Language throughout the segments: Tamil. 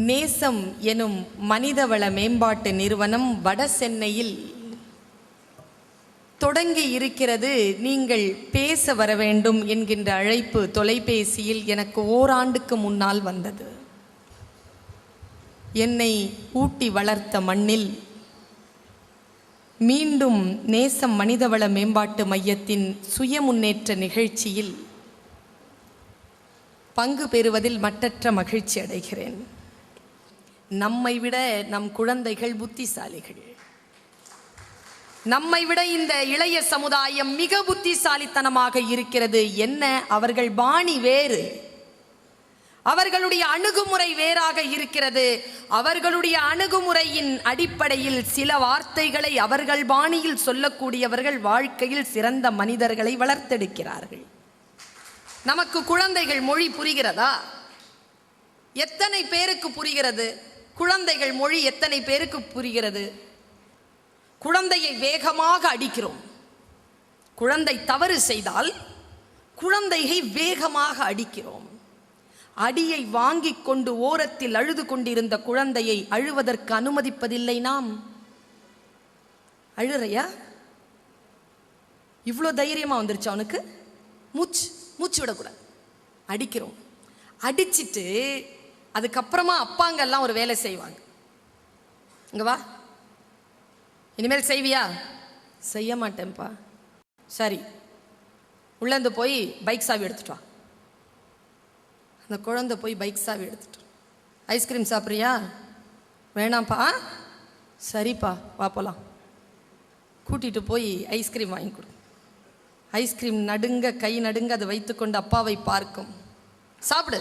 நேசம் எனும் மனிதவள மேம்பாட்டு நிறுவனம் வட சென்னையில் தொடங்கி இருக்கிறது. நீங்கள் பேச வர வேண்டும் என்கின்ற அழைப்பு தொலைபேசியில் எனக்கு ஓராண்டுக்கு முன்னால் வந்தது. என்னை ஊட்டி வளர்த்த மண்ணில் மீண்டும் நேசம் மனிதவள மேம்பாட்டு மையத்தின் சுய முன்னேற்ற நிகழ்ச்சியில் பங்கு பெறுவதில் மட்டற்ற மகிழ்ச்சி அடைகிறேன். நம்மை விட நம் குழந்தைகள் புத்திசாலிகள். நம்மை விட இந்த இளைய சமுதாயம் மிக புத்திசாலித்தனமாக இருக்கிறது. என்ன, அவர்கள் பாணி வேறு, அவர்களுடைய அணுகுமுறை வேறாக இருக்கிறது. அவர்களுடைய அணுகுமுறையின் அடிப்படையில் சில வார்த்தைகளை அவர்கள் பாணியில் சொல்லக்கூடியவர்கள் வாழ்க்கையில் சிறந்த மனிதர்களை வளர்த்தெடுக்கிறார்கள். நமக்கு குழந்தைகள் மொழி புரிகிறதா? எத்தனை பேருக்கு புரிகிறது? குழந்தைகள் மொழி எத்தனை பேருக்கு புரிகிறது? குழந்தையை வேகமாக அடிக்கிறோம். குழந்தை தவறு செய்தால் குழந்தையை வேகமாக அடிக்கிறோம். அடியை வாங்கி கொண்டு ஓரத்தில் அழுது கொண்டிருந்த குழந்தையை அழுவதற்கு அனுமதிப்பதில்லை நாம். அழுறையா? இவ்வளோ தைரியமா வந்துருச்சு அவனுக்கு? மூச்சு விடக்கூடாது, அடிக்கிறோம். அடிச்சிட்டு அதுக்கப்புறமா அப்பாங்கெல்லாம் ஒரு வேலை செய்வாங்க. இங்க வா, இனிமேல் செய்வியா? செய்ய மாட்டேன்ப்பா. சரி, உள்ளேந்து போய் பைக் சாவி எடுத்துட்டு வா. அந்த குழந்தை போய் பைக் சாவி எடுத்துட்டு, ஐஸ்கிரீம் சாப்பிட்றியா? வேணாம்ப்பா. சரிப்பா, வா போலாம். கூட்டிட்டு போய் ஐஸ்கிரீம் வாங்கி கொடு. ஐஸ்கிரீம் நடுங்க, கை நடுங்க அதை வைத்துக்கொண்டு அப்பாவை பார்க்கும். சாப்பிடு,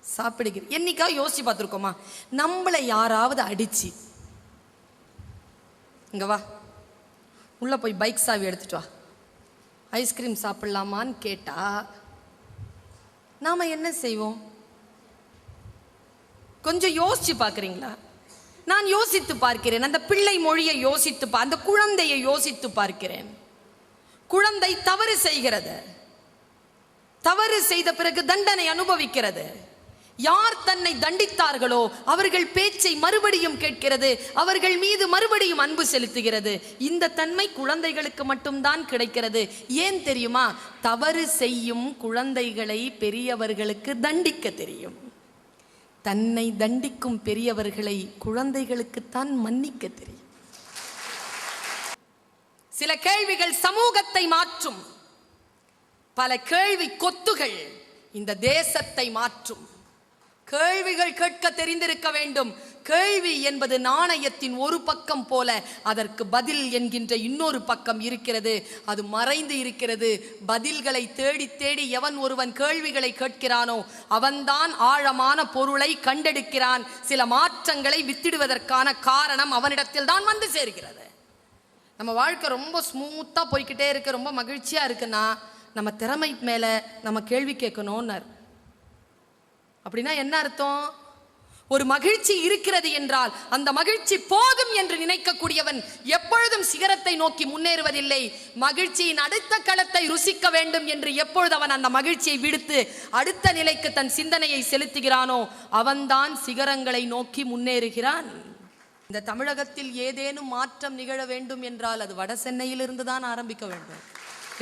சாப்பிடுகிறேன். என்னைக்கா யோசிச்சு பார்த்துருக்கோமா, நம்மளை யாராவது அடிச்சு இங்க வா, உள்ள போய் பைக் சாவி எடுத்துட்டு வா, ஐஸ்கிரீம் சாப்பிடலாமான்னு கேட்டா நாம என்ன செய்வோம்? கொஞ்சம் யோசிச்சு பார்க்குறீங்களா? நான் யோசித்து பார்க்கிறேன். அந்த பிள்ளை மொழியை யோசித்து அந்த குழந்தையை யோசித்து பார்க்கிறேன். குழந்தை தவறு செய்கிறது. தவறு செய்த பிறகு தண்டனை அனுபவிக்கிறது. யார் தன்னை தண்டித்தார்களோ அவர்கள் பேச்சை மறுபடியும் கேட்கிறது, அவர்கள் மீது மறுபடியும் அன்பு செலுத்துகிறது. இந்த தன்மை குழந்தைகளுக்கு மட்டும்தான் கிடைக்கிறது. ஏன் தெரியுமா? தவறு செய்யும் குழந்தைகளை பெரியவர்களுக்கு தண்டிக்க தெரியும். தன்னை தண்டிக்கும் பெரியவர்களை குழந்தைகளுக்குத்தான் மன்னிக்க தெரியும். சில கேள்விகள் சமூகத்தை மாற்றும். பல கேள்வி கொத்துகள் இந்த தேசத்தை மாற்றும். கேள்விகள் கேட்க தெரிந்திருக்க வேண்டும். கேள்வி என்பது நாணயத்தின் ஒரு பக்கம் போல, அதற்கு பதில் என்கின்ற இன்னொரு பக்கம் இருக்கிறது. அது மறைந்து இருக்கிறது. பதில்களை தேடி தேடி எவன் ஒருவன் கேள்விகளை கேட்கிறானோ அவன்தான் ஆழமான பொருளை கண்டெடுக்கிறான். சில மாற்றங்களை வித்திடுவதற்கான காரணம் அவனிடத்தில் தான் வந்து சேர்கிறது. நம்ம வாழ்க்கை ரொம்ப ஸ்மூத்தாக போய்கிட்டே இருக்கு, ரொம்ப மகிழ்ச்சியாக இருக்குன்னா நம்ம திறமை மேலே நம்ம கேள்வி கேட்கணும்னார். அப்படின்னா என்ன அர்த்தம்? ஒரு மகிழ்ச்சி இருக்கிறது என்றால் அந்த மகிழ்ச்சி போதும் என்று நினைக்கக்கூடியவன் எப்பொழுதும் சிகரத்தை நோக்கி முன்னேறுவதில்லை. மகிழ்ச்சியின் அடுத்த களத்தை ருசிக்க வேண்டும் என்று எப்பொழுது அவன் அந்த மகிழ்ச்சியை விடுத்து அடுத்த நிலைக்கு தன் சிந்தனையை செலுத்துகிறானோ அவன்தான் சிகரங்களை நோக்கி முன்னேறுகிறான். இந்த தமிழகத்தில் ஏதேனும் மாற்றம் நிகழ வேண்டும் என்றால் அது வட சென்னையிலிருந்து தான் ஆரம்பிக்க வேண்டும்.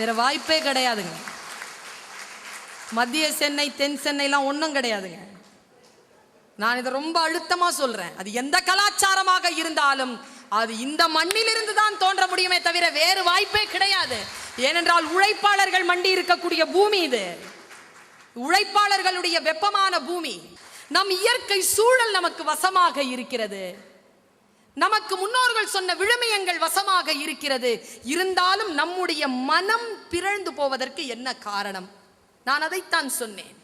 வேற வாய்ப்பே கிடையாதுங்க. மத்திய சென்னை, தென் சென்னைலாம் ஒன்றும் கிடையாதுங்க. நான் இதை ரொம்ப அழுத்தமா சொல்றேன். அது எந்த கலாச்சாரமாக இருந்தாலும் அது இந்த மண்ணிலிருந்து தான் தோன்ற முடியுமே தவிர வேறு வாய்ப்பே கிடையாது. ஏனென்றால் உழைப்பாளர்கள் மண்டி இருக்கக்கூடிய பூமி இது. உழைப்பாளர்களுடைய வெப்பமான பூமி. நம் இயற்கை சூழல் நமக்கு வசமாக இருக்கிறது. நமக்கு முன்னோர்கள் சொன்ன விழுமியங்கள் வசமாக இருக்கிறது. இருந்தாலும் நம்முடைய மனம் பிறழ்ந்து போவதற்கு என்ன காரணம்? நான் அதைத்தான் சொன்னேன்.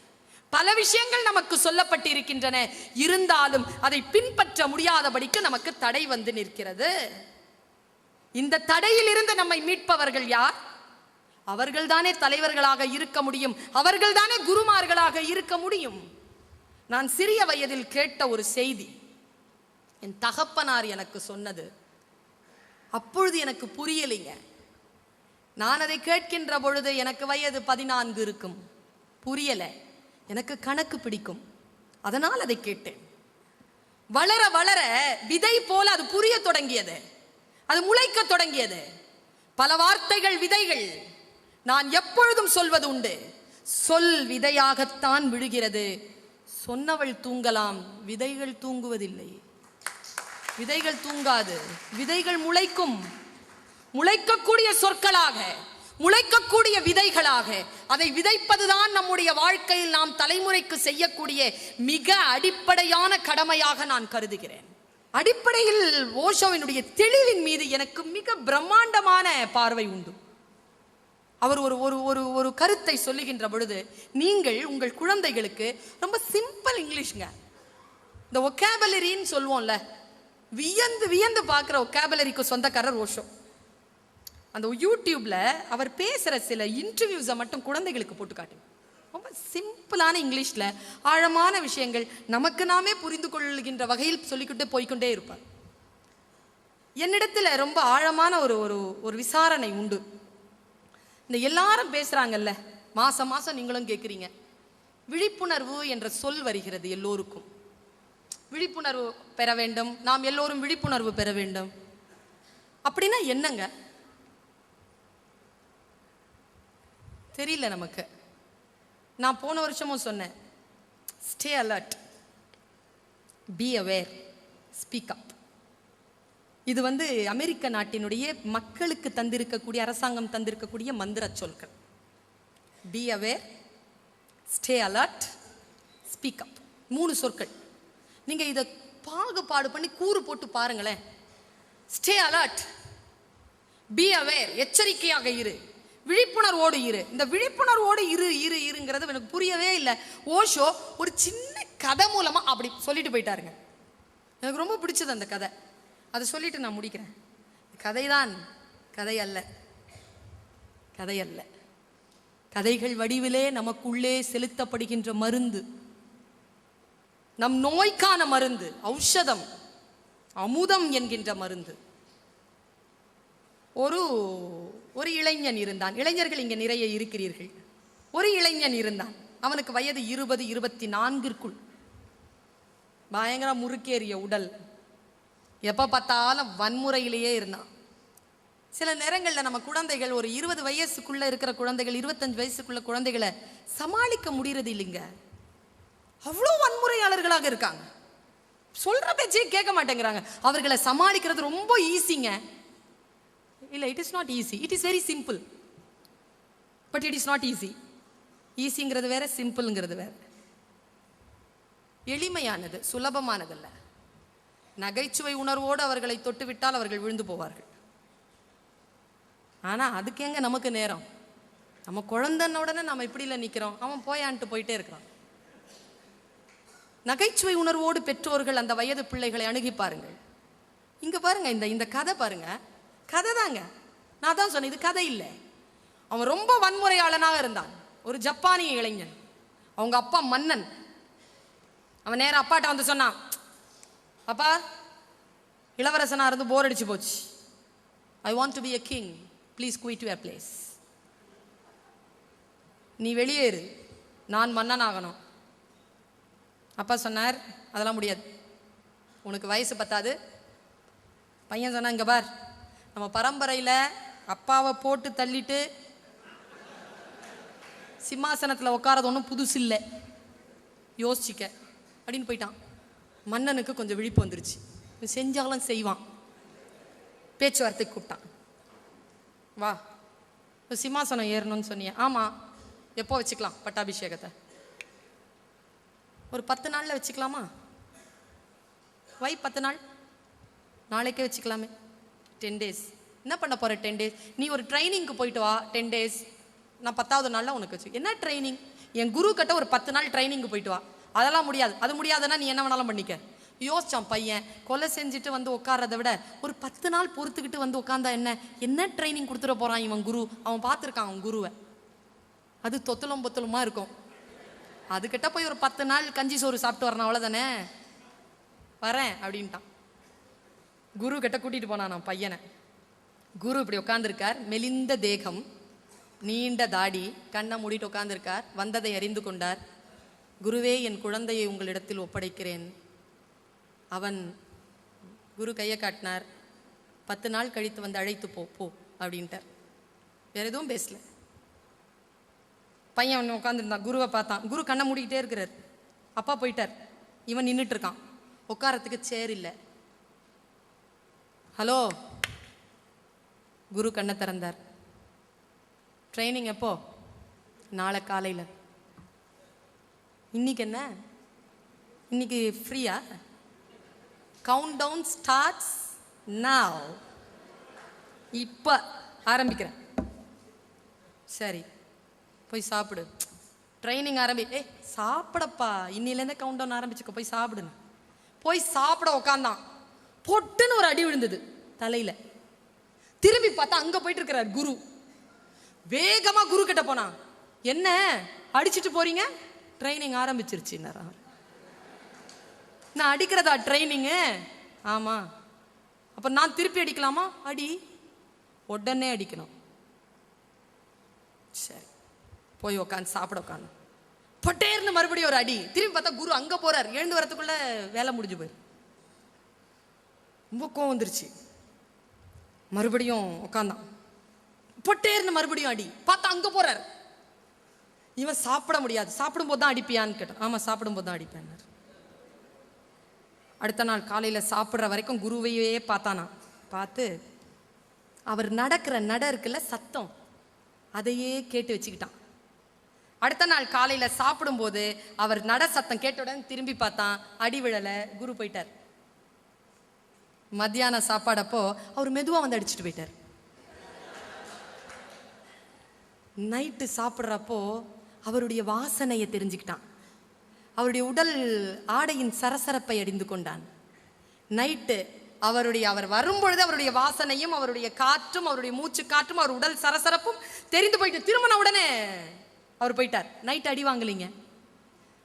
பல விஷயங்கள் நமக்கு சொல்லப்பட்டிருக்கின்றன. இருந்தாலும் அதை பின்பற்ற முடியாதபடிக்கு நமக்கு தடை வந்து நிற்கிறது. இந்த தடையிலிருந்து நம்மை மீட்பவர்கள் யார்? அவர்கள்தானே தலைவர்களாக இருக்க முடியும். அவர்கள்தானே குருமார்களாக இருக்க முடியும். நான் சிறிய வயதில் கேட்ட ஒரு செய்தி என் தகப்பனார் எனக்கு சொன்னது. அப்பொழுது எனக்கு புரியலைங்க. நான் அதை கேட்கின்ற பொழுது எனக்கு வயது 14 இருக்கும். புரியலை. எனக்கு கணக்கு பிடிக்கும், அதனால் அதை கேட்டேன். வளர வளர விதை போல அது புரிய தொடங்கியது, அது முளைக்க தொடங்கியது. பல வார்த்தைகள் விதைகள். நான் எப்பொழுதும் சொல்வது உண்டு, சொல் விதையாகத்தான் விழுகிறது. சொன்னவள் தூங்கலாம், விதைகள் தூங்குவதில்லை. விதைகள் தூங்காது, விதைகள் முளைக்கும். முளைக்கக்கூடிய சொற்களாக, முளைக்கக்கூடிய விதைகளாக அதை விதைப்பதுதான் நம்முடைய வாழ்க்கையில் நாம் தலைமுறைக்கு செய்யக்கூடிய மிக அடிப்படையான கடமையாக நான் கருதுகிறேன். அடிப்படையில் ஓஷோவினுடைய தெளிவின் மீது எனக்கு மிக பிரம்மாண்டமான பார்வை உண்டு. அவர் ஒரு ஒரு ஒரு ஒரு கருத்தை சொல்லுகின்ற பொழுது, நீங்கள் உங்கள் குழந்தைகளுக்கு ரொம்ப சிம்பிள் இங்கிலீஷ்ங்க, இந்த ஒகேபலரின்னு சொல்லுவோம்ல, வியந்து வியந்து பார்க்குற ஒகேபலரிக்கு சொந்தக்காரர் ஓஷோ. அந்த யூடியூப்ல அவர் பேசுகிற சில இன்டர்வியூஸை மட்டும் குழந்தைகளுக்கு போட்டு காட்டுங்க. ரொம்ப சிம்பிளான இங்கிலீஷில் ஆழமான விஷயங்கள் நமக்கு நாமே புரிந்து கொள்கின்ற வகையில் சொல்லிக்கிட்டே போய்கொண்டே இருப்பார். என்னிடத்தில் ரொம்ப ஆழமான ஒரு ஒரு ஒரு விசாரணை உண்டு. இந்த எல்லாரும் பேசுகிறாங்கல்ல, மாதம் மாதம் நீங்களும் கேட்குறீங்க, விழிப்புணர்வு என்ற சொல் வருகிறது எல்லோருக்கும். விழிப்புணர்வு பெற வேண்டும், நாம் எல்லோரும் விழிப்புணர்வு பெற வேண்டும். அப்படின்னா என்னங்க தெரியல நமக்கு. நான் போன வருஷமும் சொன்னேன், stay alert, be aware, speak up. இது அமெரிக்க நாட்டினுடைய மக்களுக்கு தந்திருக்கக்கூடிய, அரசாங்கம் தந்திருக்கக்கூடிய மந்திர சொற்கள். Be aware, stay alert, speak up. 3 சொற்கள். நீங்க இதை பாகுபாடு பண்ணி கூறு போட்டு பாருங்களேன். ஸ்டே அலர்ட், பி அவேர், எச்சரிக்கையாக இரு, விழிப்புணர்வோடு இரு. இந்த விழிப்புணர்வோடு இரு இரு இருங்கிறது எனக்கு புரியவே இல்லை. ஓஷோ ஒரு சின்ன கதை மூலமா அப்படி சொல்லிட்டு போயிட்டாருங்க. எனக்கு ரொம்ப பிடிச்சது அந்த கதை. அதை சொல்லிட்டு நான் முடிக்கிறேன். கதைதான், கதை அல்ல, கதை அல்ல. கதைகள் வடிவிலே நமக்குள்ளே செலுத்தப்படுகின்ற மருந்து, நம் நோய்க்கான மருந்து, ஔஷதம், அமுதம் என்கின்ற மருந்து. ஒரு ஒரு இளைஞன் இருந்தான். இளைஞர்கள் இங்கே நிறைய இருக்கிறீர்கள். ஒரு இளைஞன் இருந்தான். அவனுக்கு வயது 20-24 பயங்கர முறுக்கேறிய உடல். எப்போ பார்த்தாலும் வன்முறையிலேயே இருந்தான். சில நேரங்களில் நம்ம குழந்தைகள், ஒரு 20 வயசுக்குள்ள இருக்கிற குழந்தைகள், 25 வயசுக்குள்ள குழந்தைகளை சமாளிக்க முடியறது இல்லைங்க. அவ்வளோ வன்முறையாளர்களாக இருக்காங்க. சொல்ற பேச்சே கேட்க மாட்டேங்கிறாங்க. அவர்களை சமாளிக்கிறது ரொம்ப ஈஸிங்க. இல்லை, it is not easy. It is very simple, but it is not easy. ஈஸிங்கிறது வேற, சிம்பிள்ங்கிறது வேற. எளிமையானது, சுலபமானதல்ல. நகைச்சுவை உணர்வோடு அவர்களை தொட்டுவிட்டால் அவர்கள் விழுந்து போவார்கள். ஆனால் அதுக்கு எங்க நமக்கு நேரம்? நம்ம குழந்தைன உடனே நம்ம இப்படி இல்லை நிற்கிறோம், அவன் போயான்ட்டு போயிட்டே இருக்கிறான். நகைச்சுவை உணர்வோடு பெற்றோர்கள் அந்த வயது பிள்ளைகளை அணுகி பாருங்கள். இங்கே பாருங்க, இந்த கதை பாருங்க, கதை தாங்க. நான் தான் சொன்னேன், இது கதை இல்லை. அவன் ரொம்ப வன்முறையாளனாக இருந்தான். ஒரு ஜப்பானிய இளைஞன், அவங்க அப்பா மன்னன். அவன் நேரம் அப்பாட்ட சொன்னான், அப்பா, இளவரசனா இருந்து போர் அடிச்சு போச்சு, I want to be a king, please quit your place. நீ வெளியேறு, நான் மன்னன் ஆகணும். அப்பா சொன்னார், அதெல்லாம் முடியாது, உனக்கு வயசு பத்தாது. பையன் சொன்னா, இங்க பார், நம்ம பரம்பரையில் அப்பாவை போட்டு தள்ளிட்டு சிம்மாசனத்தில் உட்காரது ஒன்றும் புதுசு இல்லை, யோசிச்சிக்க அப்படின்னு போயிட்டான். மன்னனுக்கு கொஞ்சம் விழிப்பு வந்துருச்சு, செஞ்சாலும் செய்வான். பேச்சுவார்த்தைக்கு கூப்பிட்டான், வா சிம்மாசனம் ஏறணும்னு சொன்னிய, ஆமாம், எப்போ வச்சுக்கலாம் பட்டாபிஷேகத்தை? ஒரு 10 நாளில் வச்சுக்கலாமா? வை 10 நாள், நாளைக்கே வச்சுக்கலாமே. 10 days. என்ன பண்ண போகிற 10 days? நீ ஒரு ட்ரைனிங்க்கு போயிட்டு வா 10 days, நான் 10வது நாளில் உனக்கு வச்சு. என்ன ட்ரைனிங்? என் குரு கிட்ட ஒரு 10 நாள் ட்ரைனிங்க்கு போயிட்டு வா. அதெல்லாம் முடியாது. அது முடியாதுன்னா நீ என்ன வேணாலும் பண்ணிக்க. யோசிச்சான் பையன். கொலை செஞ்சுட்டு உட்கார்றதை விட ஒரு 10 நாள் பொறுத்துக்கிட்டு உட்காந்தா என்ன ட்ரைனிங் கொடுத்துட போகிறான் இவன் குரு. அவன் பார்த்துருக்கான் அவன் குருவை, அது தொத்தலும் பொத்தலுமா இருக்கும். அதுக்கிட்ட போய் ஒரு 10 நாள் கஞ்சி சோறு சாப்பிட்டு வரணும், அவ்வளோதானே. வரேன் அப்படின்ட்டான். குரு கிட்ட கூட்டிகிட்டு போனான் நான் பையனை. குரு இப்படி உட்காந்துருக்கார், மெலிந்த தேகம், நீண்ட தாடி, கண்ணை மூடிட்டு உட்காந்துருக்கார். வந்ததை அறிந்து கொண்டார். குருவே, என் குழந்தையை உங்களிடத்தில் ஒப்படைக்கிறேன். அவன் குரு கையை காட்டினார். 10 நாள் கழித்து வந்து அழைத்து போ அப்படின்ட்டார். வேற எதுவும் பேசல. பையன் உட்காந்துருந்தான். குருவை பார்த்தான். குரு கண்ணை மூடிக்கிட்டே இருக்கிறார். அப்பா போயிட்டார். இவன் நின்றுட்டு இருக்கான். உட்காரத்துக்கு சேர் இல்லை. ஹலோ. குரு கண்ணை திறந்தார். ட்ரைனிங் எப்போ? நாளை காலையில். இன்னைக்கு என்ன? இன்னைக்கு ஃப்ரீயா? Count down starts now. இப்போ ஆரம்பிக்கிறேன். சரி, போய் சாப்பிடு. ட்ரைனிங் சாப்பிடப்பா, இன்னிலேருந்தே கவுண்ட் டவுன் ஆரம்பிச்சுக்க, போய் சாப்பிடுன்னு. போய் சாப்பிட உக்காந்தான். பொட்டுன்னு ஒரு அடி விழுந்தது தலையில. திரும்பி பார்த்தா அங்க போயிட்டு இருக்கிறார் குரு. வேகமா குரு கிட்ட போனான். என்ன அடிச்சுட்டு போறீங்க? ட்ரைனிங் ஆரம்பிச்சிருச்சு. நான் அடிக்கிறதா ட்ரைனிங்கு? ஆமா. அப்ப நான் திருப்பி அடிக்கலாமா? அடி. உடனே அடிக்கணும். சரி, போய் உட்காந்து சாப்பிட உட்காந்து பட்டேர்னு மறுபடியும் ஒரு அடி. திரும்பி பார்த்தா குரு அங்க போறார். எழுந்து வரத்துக்குள்ள வேலை முடிஞ்சு போய் ரொம்ப கோவம் வந்துருச்சு. மறுபடியும் உட்காந்தான். பொட்டேர்னு மறுபடியும் அடி. பார்த்தா அங்க போறார். இவன் சாப்பிட முடியாது. சாப்பிடும் போது தான் அடிப்பியான்னு கேட்டான். ஆமா, சாப்பிடும் போது தான் அடிப்பேன். அடுத்த நாள் காலையில சாப்பிட்ற வரைக்கும் குருவையே பார்த்தானா. பார்த்து அவர் நடக்கிற நட இருக்குல்ல, சத்தம், அதையே கேட்டு வச்சுக்கிட்டான். அடுத்த நாள் காலையில சாப்பிடும்போது அவர் நட சத்தம் கேட்டவுடன் திரும்பி பார்த்தான். அடி விழல. குரு போயிட்டார். மத்தியான சாப்பாடப்போ அவர் மெதுவா வந்து அடிச்சுட்டு போயிட்டார். நைட்டு சாப்பிட்றப்போ அவருடைய வாசனையை தெரிஞ்சுக்கிட்டான். அவருடைய உடல் ஆடையின் சரசரப்பை அறிந்து கொண்டான். நைட்டு அவர் வரும்பொழுது அவருடைய வாசனையும் அவருடைய காற்றும் அவருடைய மூச்சு காற்றும் அவர் உடல் சரசரப்பும் தெரிந்து போயிட்டு திரும்பின உடனே அவர் போயிட்டார். நைட் அடி வாங்கலீங்க.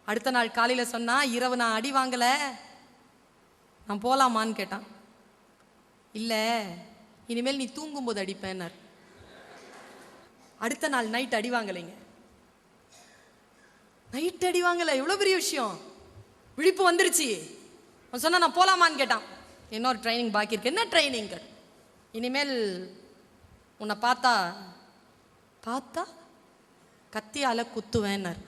அடுத்த நாள் காலையில சொன்னா, இரவு நான் அடி வாங்கல, நான் போலாமான்னு கேட்டான். இல்ல, இனிமேல் நீ தூங்கும்போது அடிப்பேன்னார். அடுத்த நாள் நைட் அடி வாங்கலைங்க. நைட் அடி வாங்கல. எவ்வளவு பெரிய விஷயம். விழிப்பு வந்துருச்சு. அவன் சொன்னா, நான் போலாமான்னு கேட்டான். இன்னொரு ட்ரைனிங் பாக்கி இருக்கு. என்ன ட்ரைனிங்? இனிமேல் உன்னை பார்த்தா கத்தியால குத்துவேன்னார்.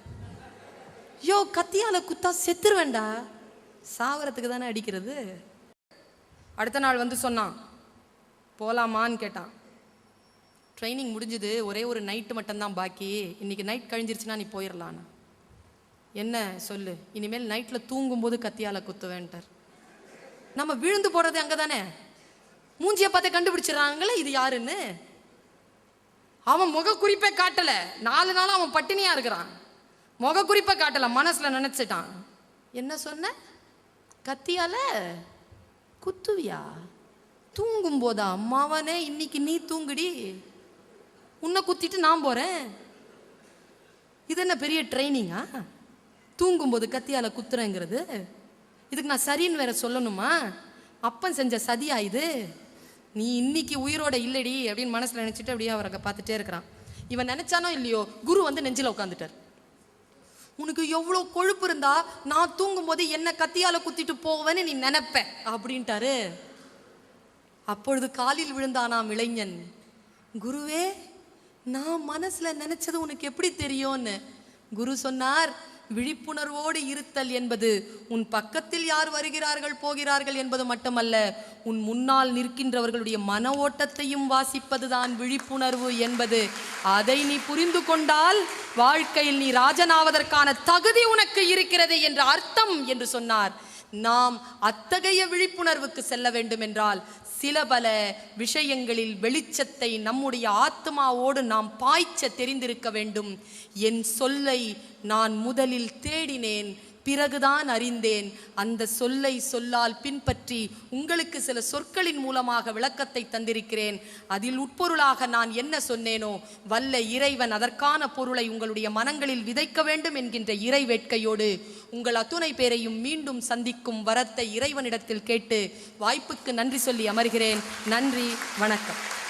யோ, கத்தியால குத்தா செத்துருவேண்டா. சாவரத்துக்கு தானே அடிக்கிறது. அடுத்த நாள் வந்து சொன்னான், போலாமான்னு கேட்டான். ட்ரைனிங் முடிஞ்சது, ஒரே ஒரு நைட்டு மட்டும்தான் பாக்கி. இன்னைக்கு நைட் கழிஞ்சிருச்சுன்னா நீ போயிடலான்னு. என்ன சொல்லு? இனிமேல் நைட்டில் தூங்கும்போது கத்தியால குத்துவேன்ட்டார். நம்ம விழுந்து போடுறது அங்கே தானே. மூஞ்சியை பார்த்து கண்டுபிடிச்சிடறாங்களே இது யாருன்னு. அவன் முக குறிப்பே காட்டல. 4 நாள் அவன் பட்டினியா இருக்கிறான். முக குறிப்பை காட்டல. மனசுல நினைச்சிட்டான். என்ன சொன்ன? கத்தியால குத்துவியா? தூங்கும் போதா? அம்மாவனே, இன்னைக்கு நீ தூங்குடி, உன்னை குத்திட்டு நான் போறேன். இது என்ன பெரிய ட்ரைனிங்கா? தூங்கும்போது கத்தியால குத்துறேங்கிறது. இதுக்கு நான் சரின்னு வேற சொல்லணுமா? அப்பன் செஞ்ச சதியா இது? நீ இன்னைக்கு உயிரோட இல்லடி அப்படின்னு மனசுல நினைச்சிட்டு அப்படியே அவரை பார்த்துட்டே இருக்கிறான். இவன் நினைச்சானோ இல்லையோ, குரு வந்து நெஞ்சில உட்காந்துட்டார். உனக்கு எவ்வளோ கொழுப்பு இருந்தா நான் தூங்கும் போது என்ன கத்தியால குத்திட்டு போவேன்னு நீ நினைப்ப அப்படின்ட்டாரு. அப்பொழுது காலில் விழுந்தானாம் இளைஞன். குருவே, நான் மனசுல நினைச்சது உனக்கு எப்படி தெரியும்னு. குரு சொன்னார், விழிப்புணர்வோடு இருத்தல் என்பது உன் பக்கத்தில் யார் வருகிறார்கள் போகிறார்கள் என்பது மட்டுமல்ல, உன் முன்னால் நிற்கின்றவர்களுடைய மன ஓட்டத்தையும் வாசிப்பதுதான் விழிப்புணர்வு என்பது. அதை நீ புரிந்து கொண்டால் வாழ்க்கையில் நீ ராஜனாவதற்கான தகுதி உனக்கு இருக்கிறது என்ற அர்த்தம் என்று சொன்னார். நாம் அத்தகைய விழிப்புணர்வுக்கு செல்ல வேண்டும் என்றால் சில பல விஷயங்களில் வெளிச்சத்தை நம்முடைய ஆத்மாவோடு நாம் பாய்ச்ச தெரிந்திருக்க வேண்டும். என் சொல்லை நான் முதலில் தேடினேன், பிறகுதான் அறிந்தேன். அந்த சொல்லை சொல்லால் பின்பற்றி உங்களுக்கு சில சொற்களின் மூலமாக விளக்கத்தை தந்திருக்கிறேன். அதில் உட்பொருளாக நான் என்ன சொன்னேனோ, வல்ல இறைவன் அதற்கான பொருளை உங்களுடைய மனங்களில் விதைக்க வேண்டும் என்கின்ற இறை வேட்கையோடு உங்கள் அத்துணை பேரையும் மீண்டும் சந்திக்கும் வரத்தை இறைவனிடத்தில் கேட்டு வாய்ப்புக்கு நன்றி சொல்லி அமர்கிறேன். நன்றி, வணக்கம்.